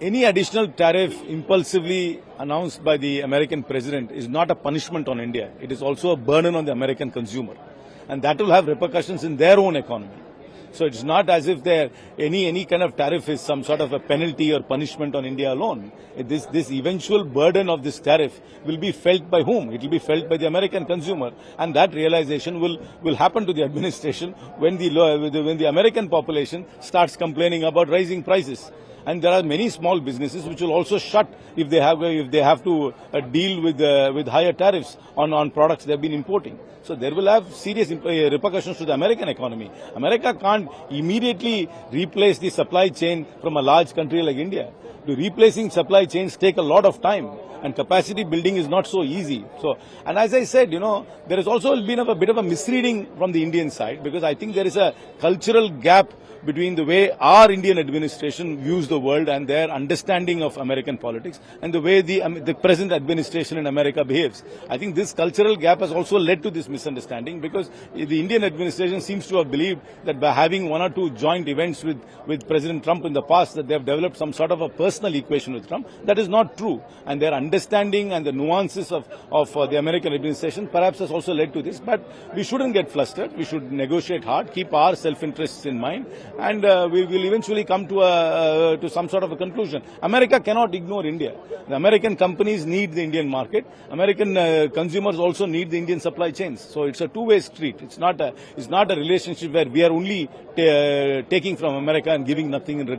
Any additional tariff impulsively announced by the American president is not a punishment on India. It is also a burden on the American consumer. And that will have repercussions in their own economy. So it's not as if any kind of tariff is some sort of a penalty or punishment on India alone. This eventual burden of this tariff will be felt by whom? It will be felt by the American consumer, and that realization will happen to the administration when the American population starts complaining about rising prices. And there are many small businesses which will also shut if they have to deal with higher tariffs on products they have been importing. So there will have serious repercussions to the American economy. America can't immediately replace the supply chain from a large country like India. Replacing supply chains take a lot of time, and capacity building is not so easy. So, and as I said, there has also been a bit of a misreading from the Indian side, because I think there is a cultural gap between the way our Indian administration views the world and their understanding of American politics and the way the present administration in America behaves. I think this cultural gap has also led to this misunderstanding, because the Indian administration seems to have believed that by having one or two joint events with President Trump in the past, that they have developed some sort of a personal equation with Trump. That is not true. And their understanding and the nuances of the American administration perhaps has also led to this. But we shouldn't get flustered. We should negotiate hard, keep our self-interests in mind, and we will eventually come to some sort of a conclusion. America cannot ignore India. The American companies need the Indian market. American consumers also need the Indian supply chains. So it's a two-way street. It's not a relationship where we are only taking from America and giving nothing in return.